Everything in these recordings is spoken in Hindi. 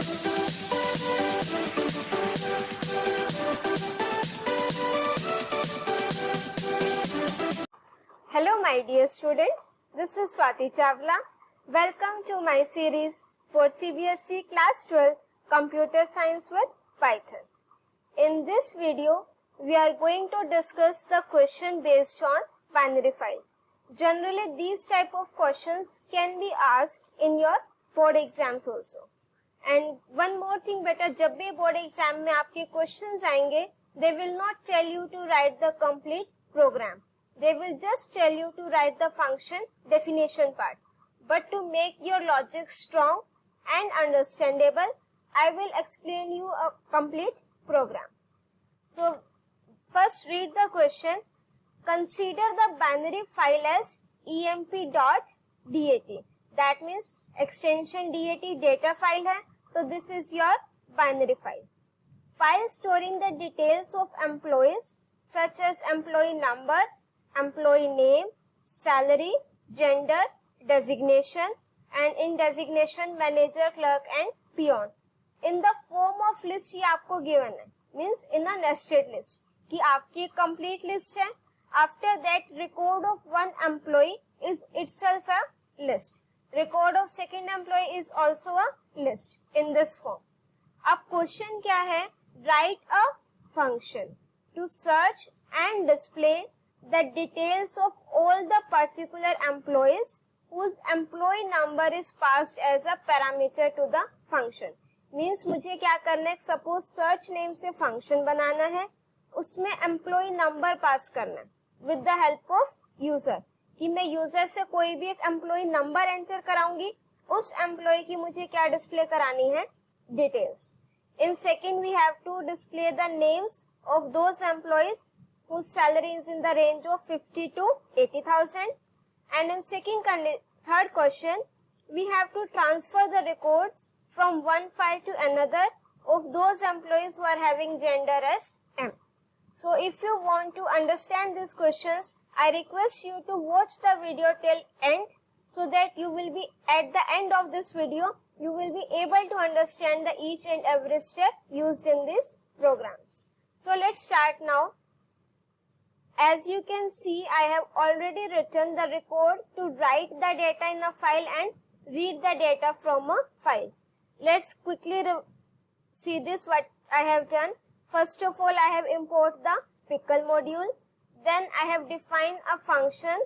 Hello my dear students, this is Swati Chawla. Welcome to my series for CBSE Class 12 Computer Science with Python. In this video, we are going to discuss the question based on binary file. Generally, these type of questions can be asked in your board exams also. And one more thing बेटा, जब भी board exam में आपके questions आएंगे, they will not tell you to write the complete program. They will just tell you to write the function definition part. But to make your logic strong and understandable, I will explain you a complete program. So, first read the question. Consider the binary file as emp.dat. That means extension dat data file है, so this is your binary file. File storing the details of employees such as employee number, employee name, salary, gender, designation, and in designation manager, clerk and peon. In the form of list ये आपको given है, means in a nested list कि आपकी complete list है. After that, record of one employee is itself a list. Record of second employee is also a list in this form. अब question क्या है? Write a function to search and display the details of all the particular employees whose employee number is passed as a parameter to the function. Means मुझे क्या करना है? Suppose search name से function बनाना है, उसमें employee number पास करना है with the help of user. कि मैं user से कोई भी एक employee number enter कराऊंगी, उस employee की मुझे क्या display करानी है? Details. In second, we have to display the names of those employees whose salary is in the range of 50 to 80,000. And in third question, we have to transfer the records from one file to another of those employees who are having gender as M. So if you want to understand these questions, I request you to watch the video till end so that you will be at the end of this video, you will be able to understand the each and every step used in these programs. So let's start now. As you can see, I have already written the record to write the data in a file and read the data from a file. Let's quickly see this what I have done. First of all, I have imported the pickle module. Then I have defined a function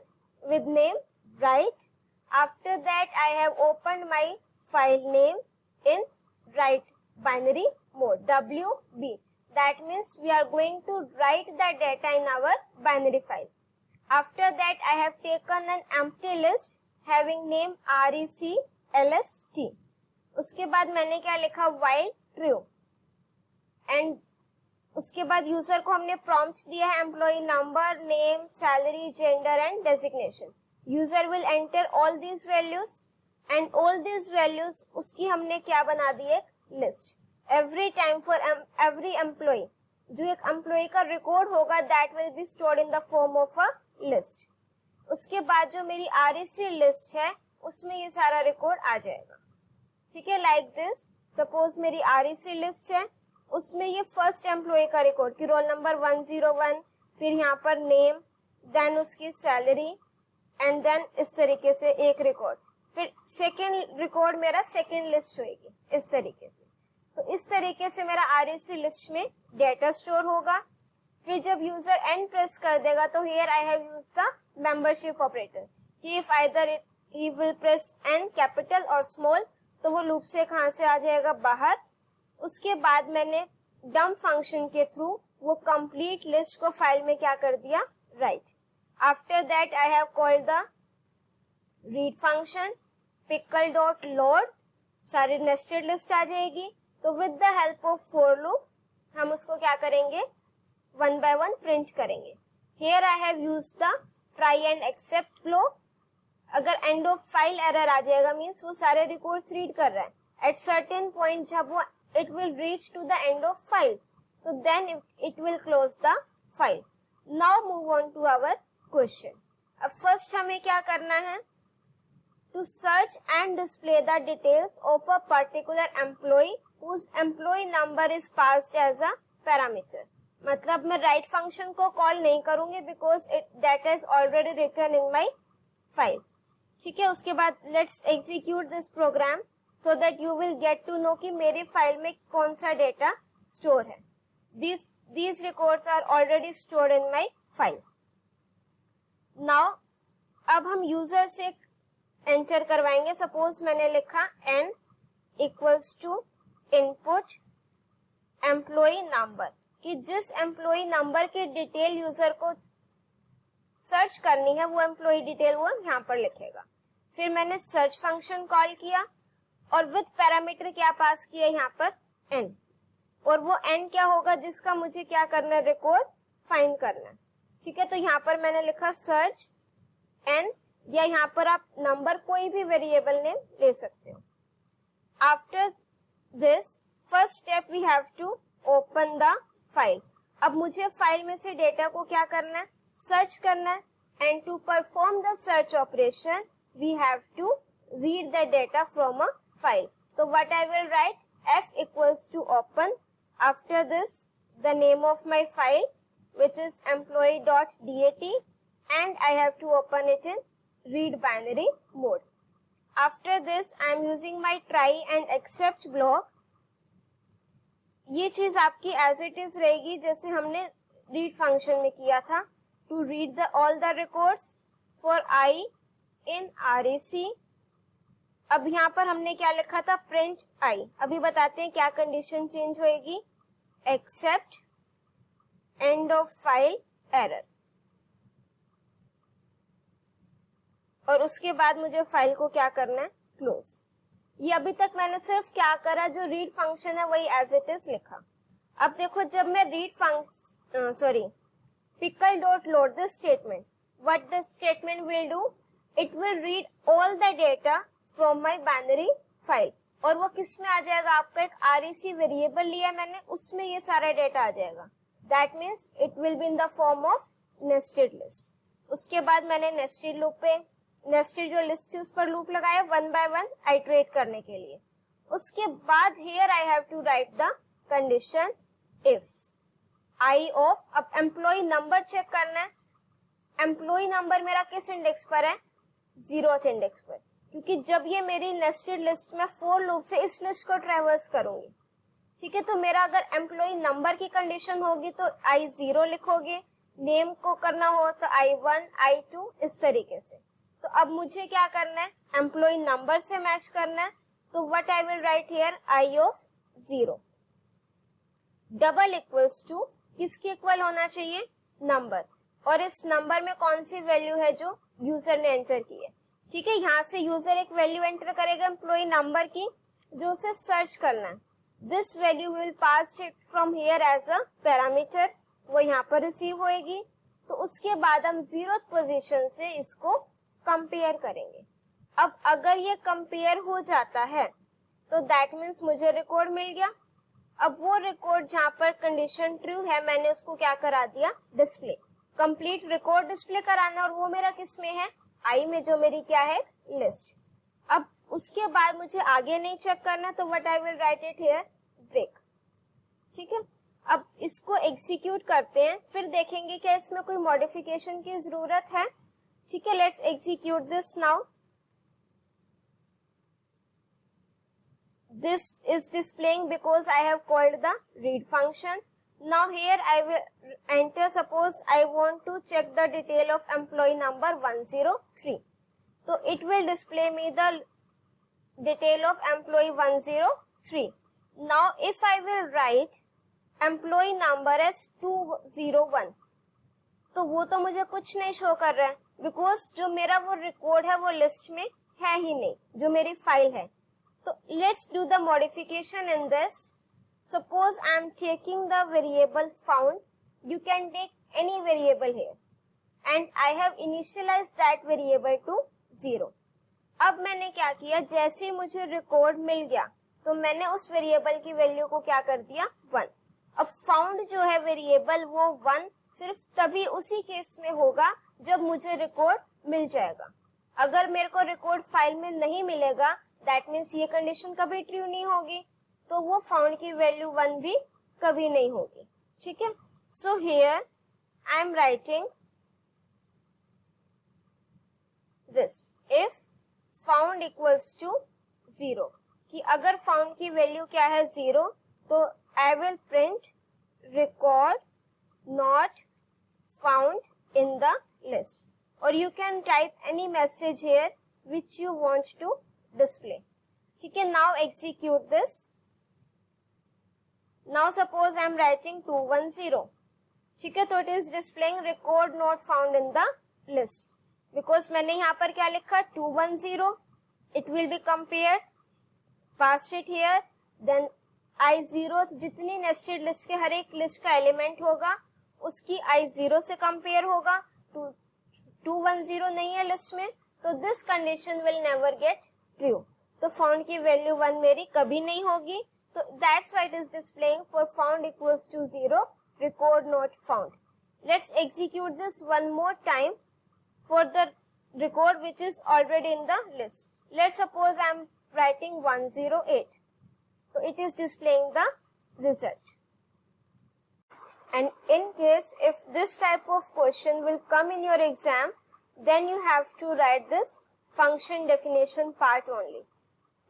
with name write. After that, I have opened my file name in write binary mode WB. That means we are going to write the data in our binary file. After that, I have taken an empty list having name RECLST. उसके बाद मैंने क्या लिखा? while true. And उसके बाद यूजर को हमने prompt दिया है employee number, name, salary, gender and designation. User will enter all these values and all these values उसकी हमने क्या बना दी? एक list. Every time for every employee, जो एक employee का record होगा, that will be stored in the form of a list. उसके बाद जो मेरी REC list है, उसमें ये सारा record आ जाएगा. ठीक है, like this. Suppose मेरी REC list है, उसमें ये first employee का record कि roll number 101, फिर यहाँ पर name, then उसकी salary, and then इस तरीके से एक record. फिर second record मेरा second list होगी, इस तरीके से. तो इस तरीके से मेरा REC लिस्ट में डेटा स्टोर होगा. फिर जब यूजर एन प्रेस कर देगा तो here I have used the membership operator कि if either he will press N capital और स्मॉल तो वो लूप से कहां से आ जाएगा? बाहर. उसके बाद मैंने डम्प फंक्शन के थ्रू वो कंप्लीट लिस्ट को फाइल में क्या कर दिया? Right. After that I have called the read function pickle dot load. सारी नेस्टेड लिस्ट आ जाएगी. तो with the help of for loop हम उसको क्या करेंगे? वन बाय वन प्रिंट करेंगे. Here I have used the try and except flow. अगर एंड ऑफ फाइल एरर आ जाएगा मींस वो सारे रिकॉर्ड्स रीड कर रहा है. एट सर्टेन पॉइंट जब वो it will reach to the end of file तो then it will close the file. Now move on to our question. अब फर्स्ट हमें क्या करना है? to search and display the details of a particular employee whose employee number is passed as a parameter. मतलब मैं write function को कॉल नहीं करूंगी because that is already written in my file. ठीक है, उसके बाद let's execute this program so that you will get to know कि मेरी फाइल में कौन सा डेटा स्टोर है. These records are already stored in my file. Now अब हम यूजर से एंटर करवाएंगे. सपोज मैंने लिखा n equals to input employ number, कि जिस एम्प्लॉय नंबर की डिटेल यूजर को सर्च करनी है वो एम्प्लॉय डिटेल वो यहाँ पर लिखेगा. फिर मैंने सर्च फंक्शन कॉल किया और विद पैरामीटर क्या पास किया यहाँ पर n, और वो n क्या होगा जिसका मुझे क्या करना है, रिकॉर्ड फाइंड करना है. ठीक है, तो यहाँ पर मैंने लिखा सर्च n, या यहाँ पर आप नंबर कोई भी वेरिएबल नेम ले सकते हो. After this first step we have to open the file. अब मुझे फाइल में से डेटा को क्या करना है, सर्च करना है. And to perform the search operation we have to read the data from a file. तो what I will write, f equals to open, after this the name of my file which is employee.dat and I have to open it in read binary mode. After this I am using my try and except block. ये चीज आपकी as it is रहेगी जैसे हमने read फंक्शन में किया था. To read all the records for I in REC. अब यहाँ पर हमने क्या लिखा था, print I. अभी बताते हैं क्या कंडीशन चेंज होएगी. Except end of file error. और उसके बाद मुझे फाइल को क्या करना है, क्लोज. ये अभी तक मैंने सिर्फ क्या करा, जो रीड फंक्शन है वही एज इट इज लिखा. अब देखो जब मैं read function pickle dot load this statement, what this statement will do, it will read all the data from my binary file. और वो किस में आ जाएगा, आपका एक REC वेरिएबल लिया मैंने, उसमें ये सारा डेटा आ जाएगा. That means it will be in the form of nested list. उसके बाद मैंने nested loop पे nested जो list थी उस पर loop लगाया 1 by 1 iterate करने के लिए. उसके बाद here I have to write the condition if I of, अब employee number चेक करना है. employee number मेरा किस इंडेक्स पर है, 0th इंडेक्स पर, क्योंकि जब ये मेरी nested list में for loop से इस लिस्ट को ट्रेवर्स करूंगी. ठीक है, तो मेरा अगर एम्प्लॉय नंबर की कंडीशन होगी तो I0 लिखोगे, नेम को करना हो तो I1, I2 इस तरीके से. तो अब मुझे क्या करना है, एम्प्लॉय नंबर से मैच करना है. तो what I will write here, I of 0 double equals to, किसके इक्वल होना चाहिए, नंबर. और इस नंबर में कौन सी वैल्यू है जो यूजर ने एंटर की है. ठीक है, यहाँ से यूजर एक वैल्यू एंटर करेगा एम्प्लॉय नंबर की, जो उसे सर्च करना है. This value will pass it from here as a parameter. वो यहाँ पर रिसीव होएगी. तो उसके बाद हम 0th पोजीशन से इसको कंपेयर करेंगे. अब अगर ये कंपेयर हो जाता है तो दैट मीन्स मुझे रिकॉर्ड मिल गया. अब वो रिकॉर्ड जहाँ पर कंडीशन ट्रू है मैंने उसको क्या करा दिया, डिस्प्ले. कंप्लीट रिकॉर्ड डिस्प्ले कराना, और वो मेरा किस में है, आई में, जो मेरी क्या है, लिस्ट. अब उसके बाद मुझे आगे नहीं चेक करना, तो what I will write it here, break. ठीक है, अब इसको एग्जीक्यूट करते हैं, फिर देखेंगे क्या इसमें कोई मॉडिफिकेशन की जरूरत है. ठीक है, let's execute this now. This is displaying because I have called the read function. Now here I will enter, suppose I want to check the detail of employee number 103. So it will display me the detail of employee 103. Now if I will write employee number as 201, तो वो तो मुझे कुछ नहीं शो कर रहा है, बिकॉज जो मेरा वो रिकॉर्ड है वो लिस्ट में है ही नहीं, जो मेरी फाइल है. तो let's do the modification in this. Suppose I am taking the variable found, you can take any variable here and I have initialized that variable to 0. अब मैंने क्या किया, जैसे ही मुझे रिकॉर्ड मिल गया तो मैंने उस वेरिएबल की वैल्यू को क्या कर दिया, 1. अब फाउंड जो है वेरिएबल वो 1 सिर्फ तभी उसी केस में होगा जब मुझे रिकॉर्ड मिल जाएगा. अगर मेरे को रिकॉर्ड फाइल में नहीं मिलेगा, दैट मीन्स ये कंडीशन कभी ट्रू नहीं होगी, तो वो फाउंड की वैल्यू 1 भी कभी नहीं होगी. ठीक है. So here I am writing this, if found equals to 0, कि अगर फाउंड की वैल्यू क्या है 0, तो I will print record not found in the list, और you can type any message here which you want to display. ठीक है. Now execute this. Now suppose I am writing 210. ठीक है. तो it is displaying record not found in the list, because मैंने यहाँ पर क्या लिखा 210. It will be compared, pass it here, then I0 जितनी नेस्टेड लिस्ट के हर एक लिस्ट का एलिमेंट होगा उसकी I0 से कंपेयर होगा. 210 नहीं है लिस्ट में, तो this condition will never get true. तो फाउंड की वैल्यू 1 मेरी कभी नहीं होगी. तो that's why it is displaying for found equals to 0, record not found. Let's execute this one more time for the record which is already in the list. Let's suppose I am writing 108. So it is displaying the result. And in case if this type of question will come in your exam, then you have to write this function definition part only.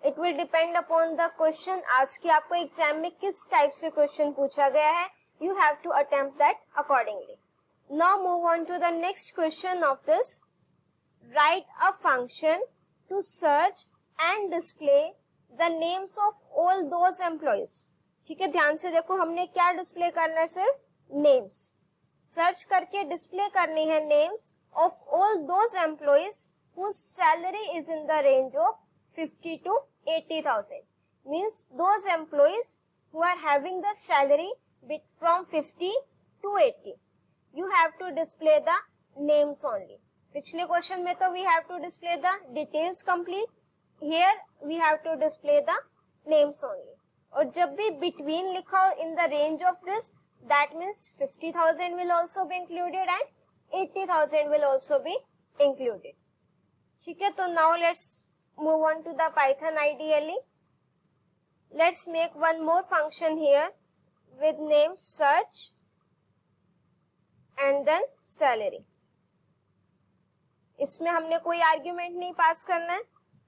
It will depend upon the question asked कि आपको exam में किस type से question पूछा गया है. You have to attempt that accordingly. Now move on to the next question of this. Write a function to search and display the names of all those employees. ठीक है. ध्यान से देखो, हमने क्या डिस्प्ले करना है, सिर्फ नेम्स. सर्च करके डिस्प्ले करनी है names of all those employees whose salary is in the range of 50 to 80,000. Means those employees who are having the salary from 50 to 80. You have to display the names only. पिछले क्वेश्चन में तो we have to display the details complete. Here we have to display the names only. और जब भी between लिखा हो in the range of this, that means 50,000 will also be included and 80,000 will also be included. ठीक है. तो now let's move on to the Python ideally. Let's make one more function here with name search and then salary. इसमें हमने कोई आर्ग्यूमेंट नहीं पास करना है.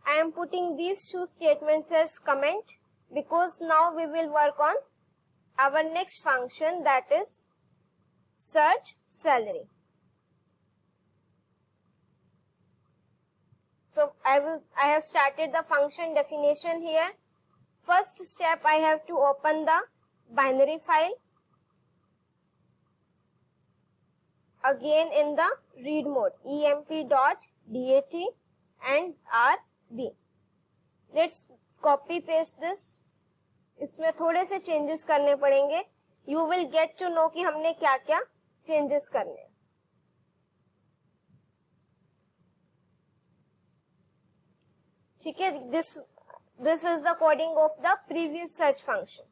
I am putting these two statements as comment because now we will work on our next function, that is search salary. So I have started the function definition here. First step, I have to open the binary file. Again in the read mode, emp.dat and rb. Let's copy paste this. इसमें थोड़े से चेंजेस करने पड़ेंगे. You will get to know कि हमने क्या क्या चेंजेस करने हैं. ठीक है. This is the coding of the previous search function.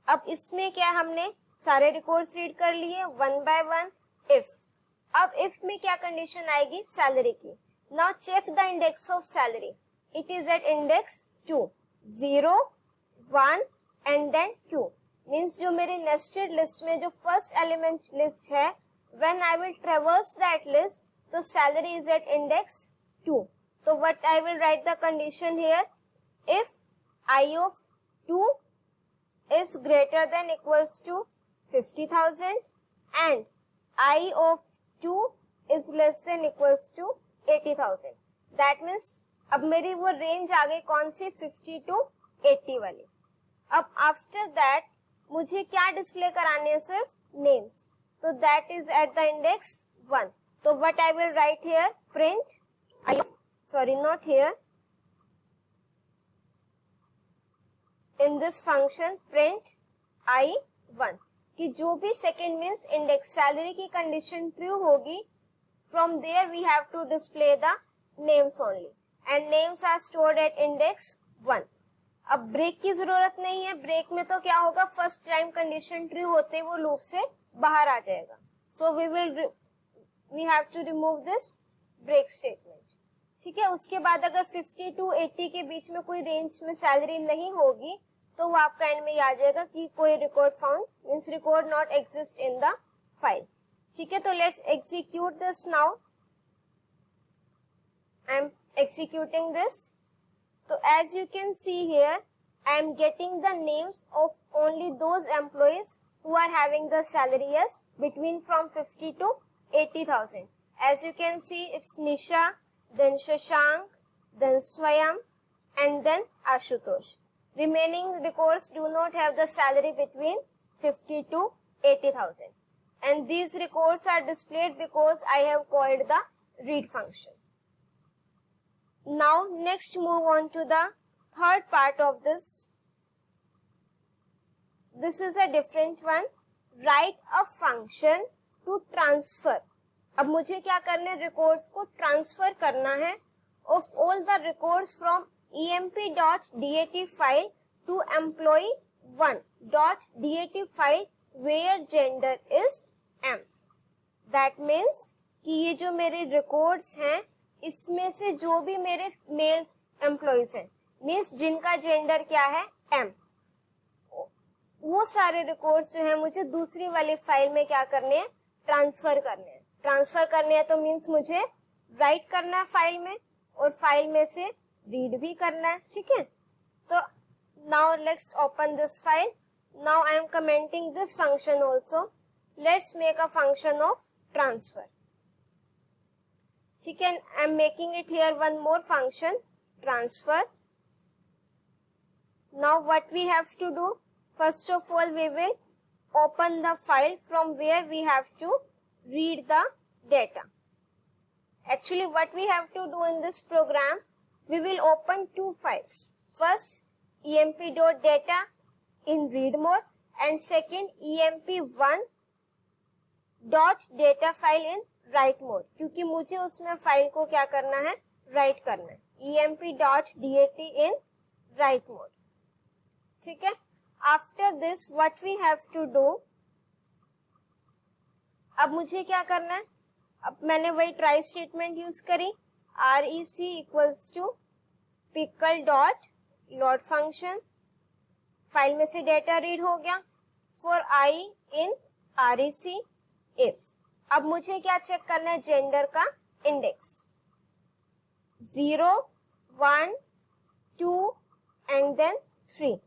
अब इसमें क्या हमने सारे रिकॉर्ड्स रीड कर लिए वन बाय वन. if, अब if में क्या कंडीशन आएगी, सैलरी की. Now check the index of salary. It is at index 2, 0, 1 and then 2. Means जो मेरी नेस्टेड लिस्ट में जो फर्स्ट एलिमेंट लिस्ट है, when I will traverse that list, तो सैलरी इज एट इंडेक्स 2. तो what I will write the condition here, if I of 2 is greater than equals to 50,000 and I of 2 is less than equals to 80,000. That means अब मेरी वो रेंज आ गई कौन सी, 50 to 80 वाली. अब आफ्टर दैट मुझे क्या डिस्प्ले कराने हैं, सिर्फ नेम्स. तो that is at the index 1. तो what I will write here, print not here, in this function print I1 कि जो भी सेकेंड मीन्स इंडेक्स सैलरी की कंडीशन ट्रू होगी, from there we have to display the names only and names are stored at इंडेक्स 1. अब ब्रेक की जरूरत नहीं है. ब्रेक में तो क्या होगा, फर्स्ट टाइम कंडीशन ट्रू होते वो लूप से बाहर आ जाएगा. So we have to remove this break statement. ठीक है। उसके बाद अगर 50 to 80 के बीच में कोई रेंज में सैलरी नहीं होगी तो वो आपका एंड में ही आ जाएगा कि कोई record found means record not exist in the file. ठीक है, तो let's execute this now. I M executing this. So as you can see here, I am getting the names of only those employees who are having the salary as between from 50 to 80,000. As you can see, it's Nisha, then Shashank, then Swayam, and then Ashutosh. Remaining records do not have the salary between 50 to 80,000. And these records are displayed because I have called the read function. Now next move on to the third part of this. This is a different one. Write a function to transfer. अब मुझे क्या करना है, रिकॉर्ड्स को ट्रांसफर करना है of all the records from emp.dat file to employee1.dat file where gender is m. That means कि ये जो मेरे रिकॉर्ड्स हैं इसमें से जो भी मेरे मेल एम्प्लॉइज हैं मीन्स जिनका जेंडर क्या है एम, वो सारे रिकॉर्ड्स जो हैं मुझे दूसरी वाली फाइल में क्या करने हैं, ट्रांसफर करने हैं। ट्रांसफर करने हैं तो मीन्स मुझे राइट करना है फाइल में और फाइल में से रीड भी करना है। ठीक है, तो now let's open this file. Now I am commenting this function also. Let's make a function of transfer. ठीक है, I am making it here one more function transfer. Now what we have to do, first of all we will open the file from where we have to read the data. Actually what we have to do in this program, we will open two files. First emp.data in read mode and second emp1.data file in write mode, क्योंकि मुझे उसमें फाइल को क्या करना है, राइट करना है। emp.dat in write mode। ठीक है, after this what we have to do, अब मुझे क्या करना है, अब मैंने वही ट्राई स्टेटमेंट यूज करी, rec equals to pickle dot load function, file में से डेटा रीड हो गया, for I in rec if. अब मुझे क्या चेक करना है, जेंडर का इंडेक्स 0, 1, 2 एंड देन 3।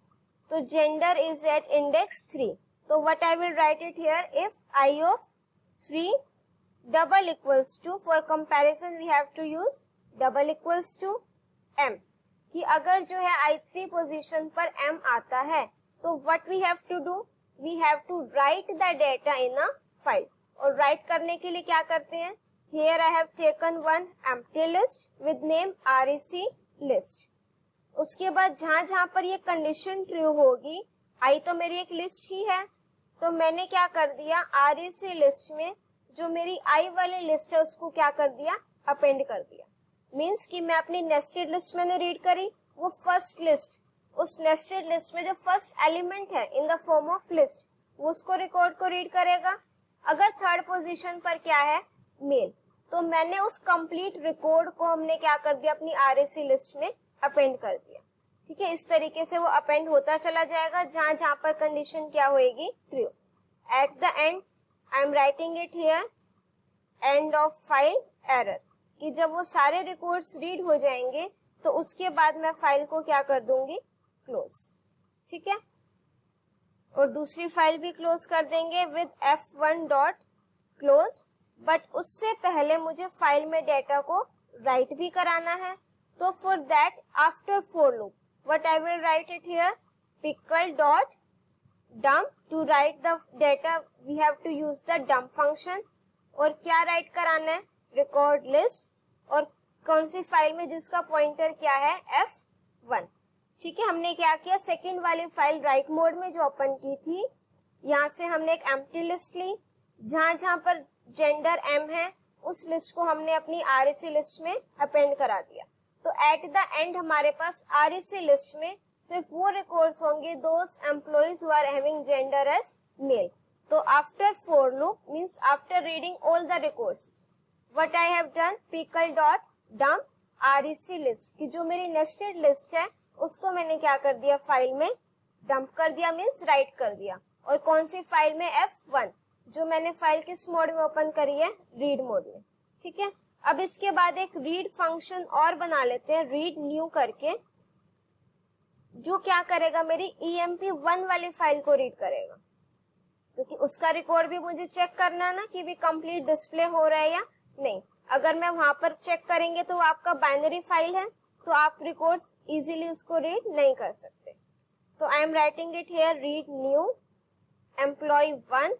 तो जेंडर इज एट इंडेक्स 3। तो what I will write it here, if I of 3 double equals to, for comparison we have to use double equals to m, कि अगर जो है i3 पोजीशन पर m आता है तो what we have to do, we have to write the data in a file. और राइट करने के लिए क्या करते हैं, here I have taken one empty list with name rec list. उसके बाद जहां जहां पर ये कंडीशन ट्रू होगी, आई तो मेरी एक लिस्ट ही है, तो मैंने क्या कर दिया, rec लिस्ट में जो मेरी आई वाली लिस्ट है उसको क्या कर दिया, अपेंड कर दिया। मींस कि मैं अपनी नेस्टेड लिस्ट मैंने रीड करी, वो फर्स्ट लिस्ट, उस नेस्टेड लिस्ट में जो फर्स्ट एलिमेंट है in the form of list, वो उसको रिकॉर्ड को रीड करेगा। अगर थर्ड पोजीशन पर क्या है, मेल, तो मैंने उस कंप्लीट रिकॉर्ड को हमने क्या कर दिया, अपनी rec लिस्ट में अपेंड कर दिया। ठीक है, इस तरीके से वो अपेंड होता चला जाएगा जहां जहां पर कंडीशन क्या होएगी, true. At the and I am writing it here and of file error, कि जब वो सारे रिकॉर्ड्स रीड हो जाएंगे तो उसके बाद मैं फाइल को क्या कर दूंगी, क्लोज। ठीक है, और दूसरी फाइल भी क्लोज कर देंगे विद f1.close। बट उससे पहले मुझे फाइल में डेटा को राइट भी कराना है, तो for that after for loop what I will write it here, pickle dot dump, to write the data we have to use the dump function। और क्या राइट कराना है, रिकॉर्ड लिस्ट, और कौन सी फाइल में जिसका पॉइंटर क्या है, f1। ठीक है, हमने क्या किया, सेकंड वाली फाइल राइट मोड में जो ओपन की थी, यहाँ से हमने एक एम्प्टी लिस्ट ली, जहां जहां पर जेंडर m है उस लिस्ट को हमने अपनी rec लिस्ट में अपेंड करा दिया। तो एट द एंड हमारे पास rec लिस्ट में सिर्फ वो रिकॉर्ड्स होंगे those employees who are having gender as male. तो after for loop means after reading all the records, what I have done, pickle dot dump REC list की जो मेरी नेस्टेड लिस्ट है उसको मैंने क्या कर दिया, फाइल में डंप कर दिया, मीन्स राइट कर दिया। और कौन सी फाइल में, F1, जो मैंने फाइल किस मोड में ओपन करी है, रीड मोड में। ठीक है, अब इसके बाद एक रीड फंक्शन और बना लेते हैं, रीड न्यू करके, जो क्या करेगा, मेरी EMP1 वाली फाइल को रीड करेगा, क्योंकि उसका रिकॉर्ड भी मुझे चेक करना है ना कि भी कंप्लीट डिस्प्ले हो रहा है या नहीं। अगर मैं वहां पर चेक करेंगे तो आपका बाइनरी फाइल है, तो आप रिकॉर्ड्स इजीली उसको रीड नहीं कर सकते। तो I am writing it here, read new employee one.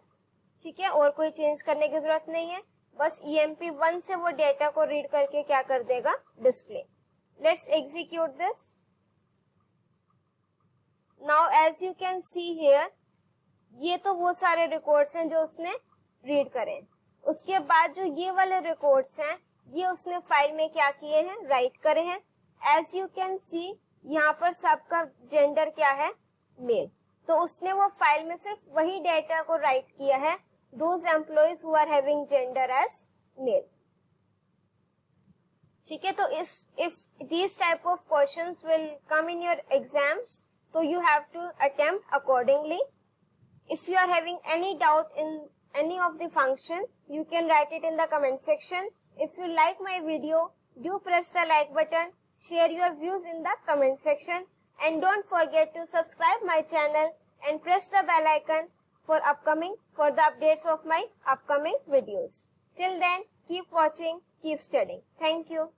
ठीक है, और कोई चेंज करने की जरूरत नहीं है, बस EMP1 से वो डेटा को रीड करके क्या कर देगा, display. Let's execute this. Now as you can see here, ये तो वो सारे रिकॉर्ड्स हैं जो उसने रीड करे। उसके बाद जो ये वाले रिकॉर्ड्स हैं, ये उसने फाइल में क्या किए हैं, राइट करे हैं। एज यू कैन सी यहाँ पर सबका जेंडर क्या है, मेल। तो उसने वो फाइल में सिर्फ वही डेटा को राइट किया है, those employees who are having gender as male. ठीक है, तो if these type of questions will come in your exams, तो you have to attempt accordingly. If you are having any doubt in any of the function, you can write it in the comment section. If you like my video, do press the like button, share your views in the comment section, and don't forget to subscribe my channel and press the bell icon for the updates of my upcoming videos. Till then, keep watching, keep studying. Thank you.